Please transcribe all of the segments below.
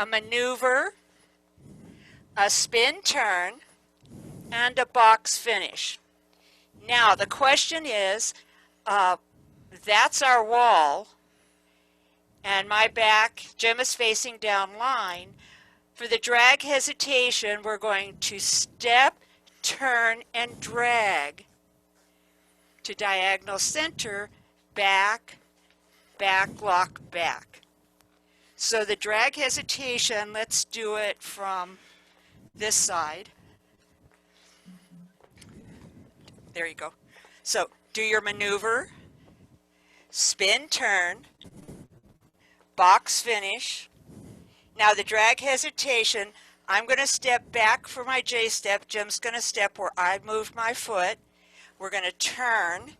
a maneuver, a spin turn, and a box finish. Now the question is, that's our wall, and my back, Jim is facing down line. For the drag hesitation, we're going to step, turn, and drag to diagonal center, back, back, lock, back. So the drag hesitation, let's do it from this side. There you go. So do your maneuver, spin, turn, box finish. Now the drag hesitation, I'm going to step back for my J step. Jim's going to step where I moved my foot. We're going to turn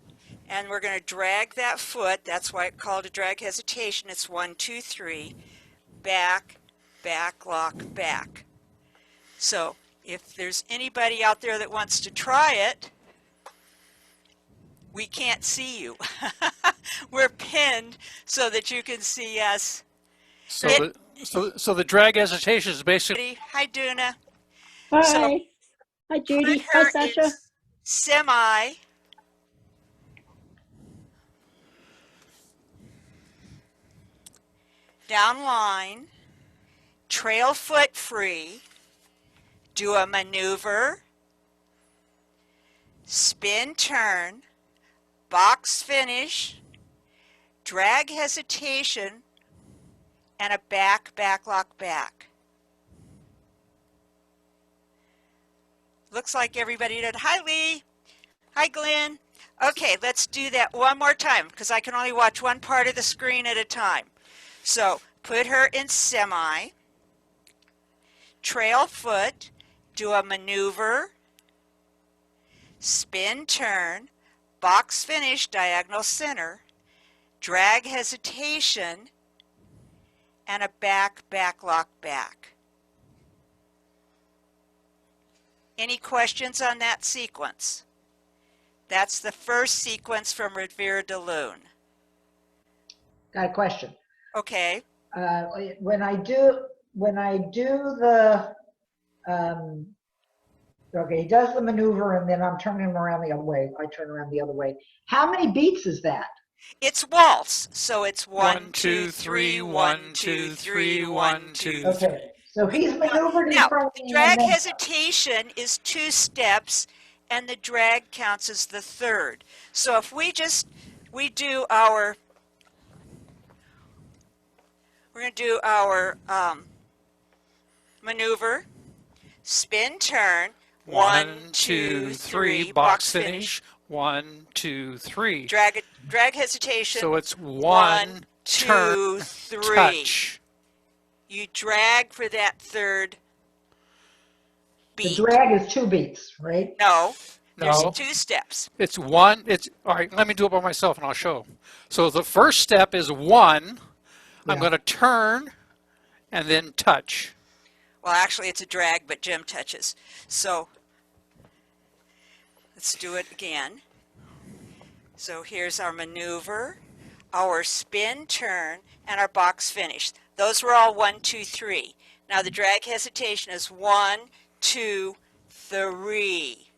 and we're going to drag that foot. That's why it's called a drag hesitation. It's 1, 2, 3, back, back, lock, back. So if there's anybody out there that wants to try it, we can't see you. We're pinned so that you can see us. So the drag hesitation is basically. Hi, Duna. Hi. So Hi, Judy. put Hi, her Sasha. in semi. Down line. Trail foot free. Do a maneuver. Spin turn. Box finish. Drag hesitation. And a back, back, lock, back. Looks like everybody did. Hi, Lee. Hi, Glenn. Okay, let's do that one more time because I can only watch one part of the screen at a time. So put her in semi, trail foot, do a maneuver, spin turn, box finish, diagonal center, drag hesitation, and a back, back, lock, back. Any questions on that sequence? That's the first sequence from Riviere de Lune. Got a question. Okay. When I do the, okay, he does the maneuver and then I'm turning him around the other way. I turn around the other way. How many beats is that? It's waltz, so it's 1, 2, 3, 1, 2, 3, 1, 2. Okay, so he's maneuvered in now, front of the me. drag and then, hesitation is 2 steps, and the drag counts as the third. So if we do our, we're going to do our maneuver, spin, turn, 1, 2, 3, box finish. 1, 2, 3. Drag hesitation. So it's 1, 2, turn, 3. touch. You drag for that third beat. the drag is 2 beats, right? No, there's No. 2 steps. It's 1. All right, let me do it by myself and I'll show. So the first step is 1. I'm going to turn and then touch. Well, actually, it's a drag, but Jim touches. So let's do it again. So here's our maneuver, our spin turn, and our box finish. Those were all 1, 2, 3. Now the drag hesitation is 1, 2, 3.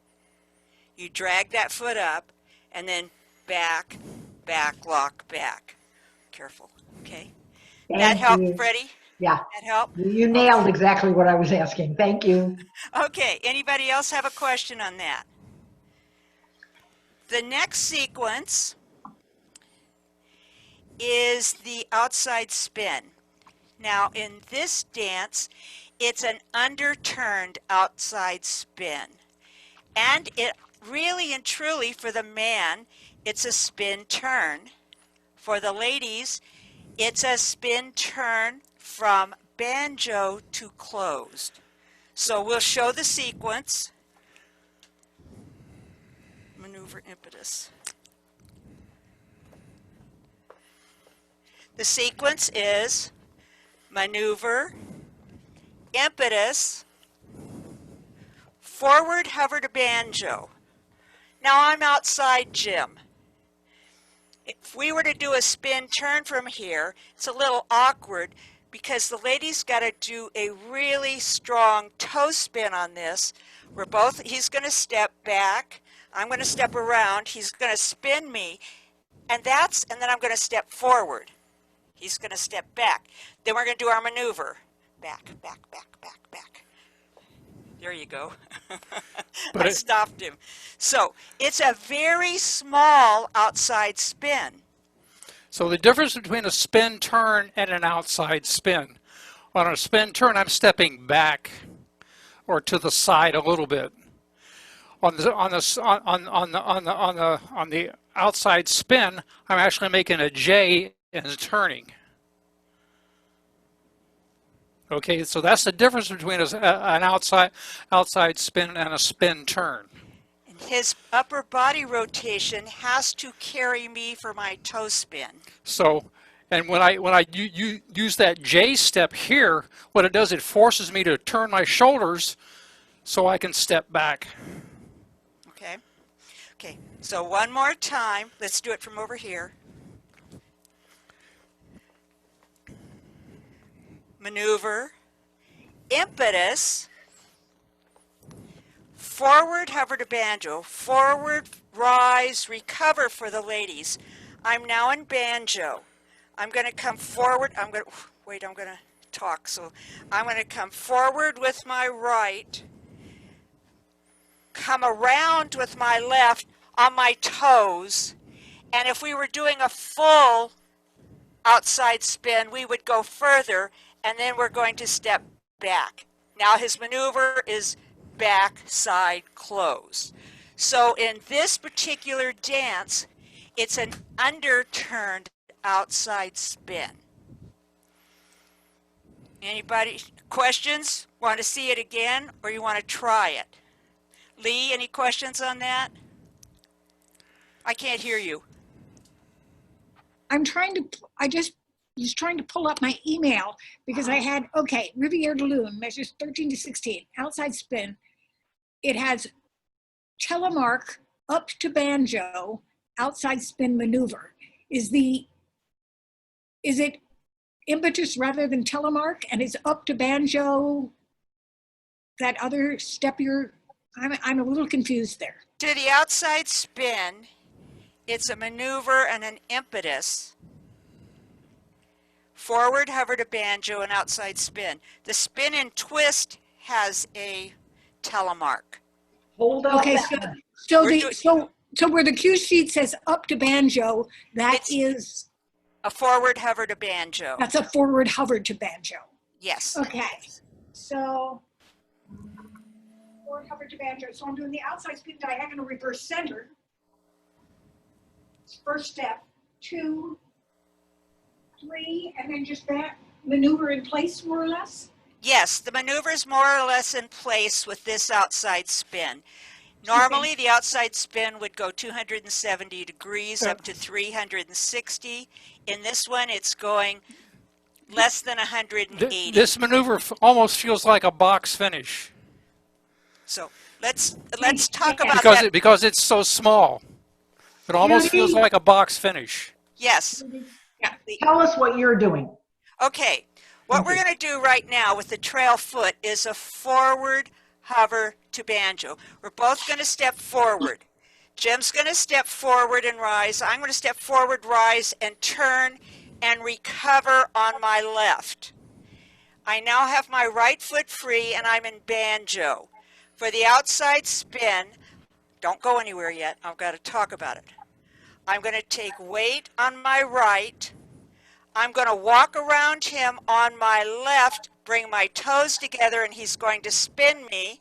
You drag that foot up, and then back, back, lock, back. Careful, okay? That helped, Freddie? Yeah. That helped? You nailed exactly what I was asking. Thank you. Okay, anybody else have a question on that? The next sequence is the outside spin. Now in this dance, it's an underturned outside spin. And it really and truly, for the man, it's a spin turn. For the ladies, it's a spin turn from banjo to closed. So we'll show the sequence. Maneuver impetus. The sequence is maneuver, impetus, forward hover to banjo. Now I'm outside Jim. If we were to do a spin turn from here, it's a little awkward because the lady's got to do a really strong toe spin on this. He's going to step back, I'm going to step around, he's going to spin me, and then I'm going to step forward. He's going to step back. Then we're going to do our maneuver. Back, back, back, back, back. There you go. I stopped him. So it's a very small outside spin. So the difference between a spin turn and an outside spin. On a spin turn, I'm stepping back or to the side a little bit. On the outside spin, I'm actually making a J and turning. Okay, so that's the difference between an outside spin and a spin turn. His upper body rotation has to carry me for my toe spin. So, and when I use that J step here, what it does, it forces me to turn my shoulders so I can step back. Okay. Okay. So one more time. Let's do it from over here. Maneuver, impetus, forward hover to banjo, forward, rise, recover for the ladies. I'm now in banjo. I'm going to come forward. I'm going to talk. So I'm going to come forward with my right, come around with my left on my toes, and if we were doing a full outside spin, we would go further, and then we're going to step back. Now his maneuver is back, side, close. So in this particular dance, it's an underturned outside spin. Anybody, questions? Want to see it again, or you want to try it? Lee, any questions on that? I can't hear you. I just was trying to pull up my email because I had, okay, Riviere de lune measures 13 to 16, outside spin. It has telemark up to banjo, outside spin maneuver. Is it impetus rather than telemark, and is up to banjo that other step I'm a little confused there. To the outside spin, it's a maneuver and an impetus. Forward hover to banjo and outside spin. The spin and twist has a telemark. Hold up. Okay, so where the cue sheet says up to banjo, is a forward hover to banjo. that's a forward hover to banjo. Yes. Okay, so forward hover to banjo. So I'm doing the outside spin diagonal reverse center. First step, 2, 3, and then just that maneuver in place more or less? Yes, the maneuver is more or less in place with this outside spin. Normally, the outside spin would go 270 degrees up to 360. In this one, it's going less than 180. This maneuver almost feels like a box finish. So let's talk about that. Because it's so small. It almost feels like a box finish. Yes. Yeah. Tell us what you're doing. Okay. What we're going to do right now with the trail foot is a forward hover to banjo. We're both going to step forward. Jim's going to step forward and rise. I'm going to step forward, rise, and turn and recover on my left. I now have my right foot free and I'm in banjo. For the outside spin, don't go anywhere yet. I've got to talk about it. I'm going to take weight on my right. I'm going to walk around him on my left, bring my toes together, and he's going to spin me.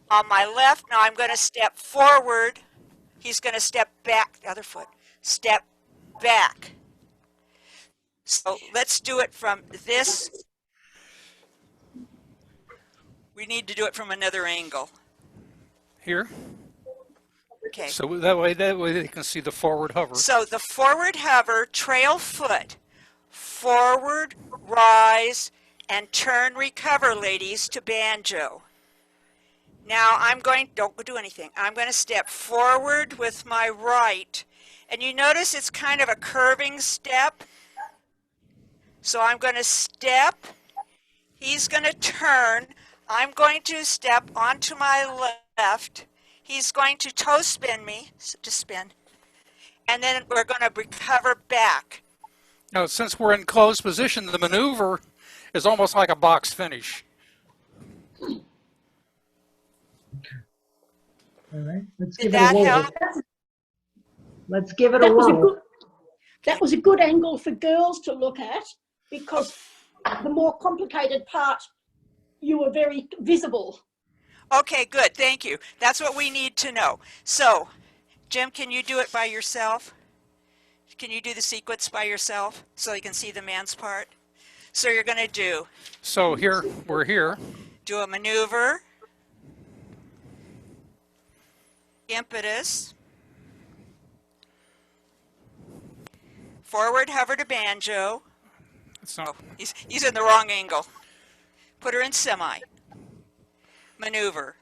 On my left, now I'm going to step forward. He's going to step back, the other foot, step back. So let's do it from this. We need to do it from another angle. Here. Okay. So that way they can see the forward hover. So the forward hover, trail foot, forward, rise, and turn, recover, ladies, to banjo. Now don't do anything. I'm going to step forward with my right. And you notice it's kind of a curving step. So I'm going to step, he's going to turn, I'm going to step onto my left, he's going to toe spin me, to spin, and then we're going to recover back. Now, since we're in closed position, the maneuver is almost like a box finish. All right, let's Did give it a that whirl. help? Let's give it a That was a whirl. good, that was a good angle for girls to look at, because the more complicated part, you were very visible. Okay, good, thank you. That's what we need to know. So, Jim, can you do it by yourself? Can you do the sequence by yourself so you can see the man's part? So you're going to So here, we're here. do a maneuver, impetus, forward hover to banjo. It's not, He's in the wrong angle. Put her in semi. Maneuver,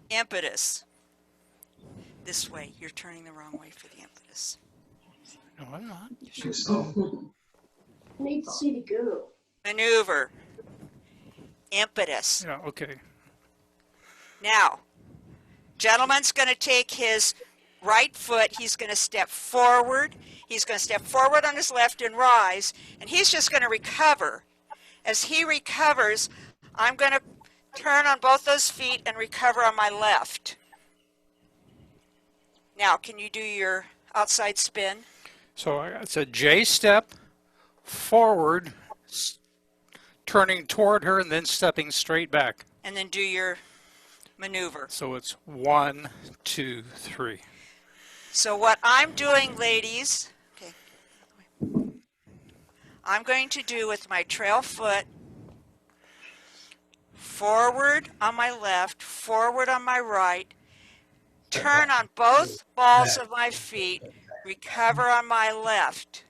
impetus. This way, you're turning the wrong way for the impetus. no, I'm not. I need to see the girl. Maneuver, impetus. Yeah, okay. Now, gentleman's going to take his right foot, he's going to step forward, he's going to step forward on his left and rise, and he's just going to recover. As he recovers, I'm going to turn on both those feet and recover on my left. Now, can you do your outside spin? So it's a J step, forward, turning toward her, and then stepping straight back. And then do your maneuver. So it's 1, 2, 3. So what I'm doing, ladies, okay, I'm going to do with my trail foot, forward on my left, forward on my right, turn on both balls of my feet, recover on my left.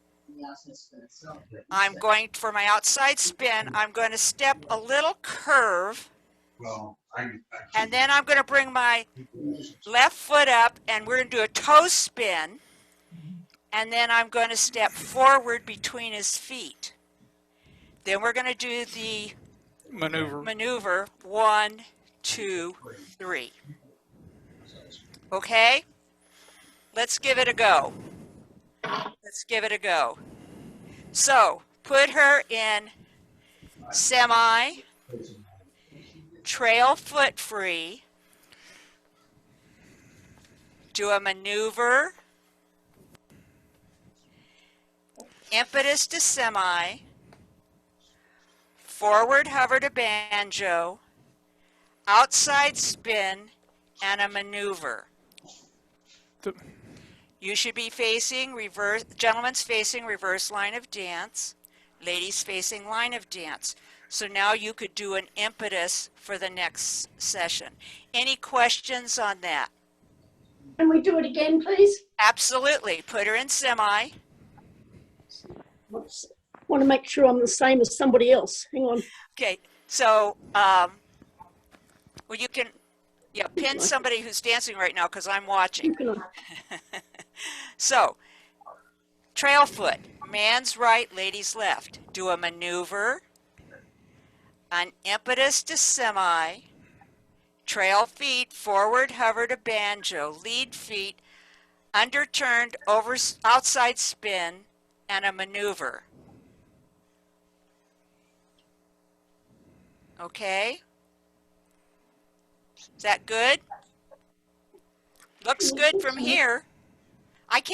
I'm going, for my outside spin, I'm going to step a little curve, and then I'm going to bring my left foot up, and we're going to do a toe spin, and then I'm going to step forward between his feet. Then we're going to do the maneuver 1, 2, 3. Okay? Let's give it a go. Let's give it a go. So, put her in semi, trail foot free, do a maneuver, impetus to semi, forward hover to banjo, outside spin, and a maneuver. You should be facing reverse, gentlemen's facing reverse line of dance, ladies facing line of dance. So now you could do an impetus for the next session. Any questions on that? Can we do it again, please? Absolutely. Put her in semi. Want to make sure I'm the same as somebody else. Hang on. Okay, so, well, you can, yeah, pin somebody who's dancing right now because I'm watching. So, trail foot, man's right, lady's left. Do a maneuver, an impetus to semi, trail feet, forward hover to banjo, lead feet, underturned over outside spin, and a maneuver. Okay? Is that good? Looks good from here. I can't